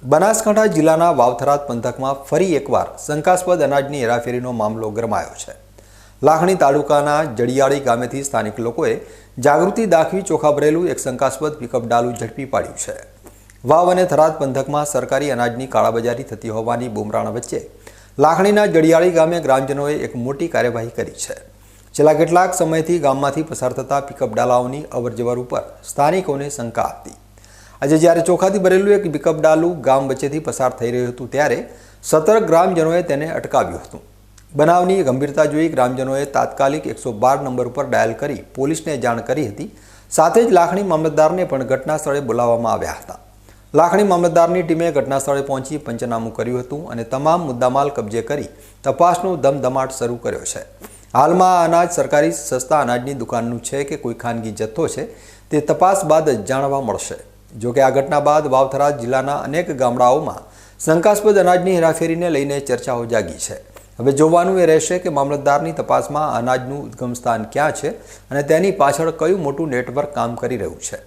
બનાસકાંઠા જિલ્લાના વાવથરાદ પંથકમાં ફરી એકવાર શંકાસ્પદ અનાજની હેરાફેરીનો મામલો ગરમાયો છે। લાખણી તાલુકાના જડિયાળી ગામેથી સ્થાનિક લોકોએ જાગૃતિ દાખવી ચોખા ભરેલું એક શંકાસ્પદ પિકઅપ ડાલું ઝડપી પાડ્યું છે। વાવ અને થરાદ પંથકમાં સરકારી અનાજની કાળાબજારી થતી હોવાની બુમરાણ વચ્ચે લાખણીના જડિયાળી ગામે ગ્રામજનોએ એક મોટી કાર્યવાહી કરી છે। છેલ્લા કેટલાક સમયથી ગામમાંથી પસાર થતા પિકઅપ ડાલાઓની અવરજવર ઉપર સ્થાનિકોને શંકા હતી। આજે જ્યારે ચોખાથી ભરેલું એક પિકઅપ ડાલું ગામ વચ્ચેથી પસાર થઈ રહ્યું હતું ત્યારે સતર્ક ગ્રામજનોએ તેને અટકાવ્યું હતું। બનાવની ગંભીરતા જોઈ ગ્રામજનોએ તાત્કાલિક 112 નંબર ઉપર ડાયલ કરી પોલીસને જાણ કરી હતી। સાથે જ લાખણી મામલતદારને પણ ઘટના સ્થળે બોલાવવામાં આવ્યા હતા। લાખણી મામલતદારની ટીમે ઘટના સ્થળે પહોંચી પંચનામું કર્યું હતું અને તમામ મુદ્દામાલ કબજે કરી તપાસનો ધમધમાટ શરૂ કર્યો છે। હાલમાં આ અનાજ સરકારી સસ્તા અનાજની દુકાનનું છે કે કોઈ ખાનગી જથ્થો છે તે તપાસ બાદ જ જાણવા મળશે। જો કે આ ઘટના બાદ વાવથરાદ જિલ્લાના અનેક ગામડાઓમાં શંકાસ્પદ અનાજની હેરાફેરીને લઈને ચર્ચાઓ જાગી છે। હવે જોવાનું એ રહેશે કે મામલતદારની તપાસમાં અનાજનું ઉદ્ગમ સ્થાન ક્યાં છે અને તેની પાછળ કયું મોટું નેટવર્ક કામ કરી રહ્યું છે।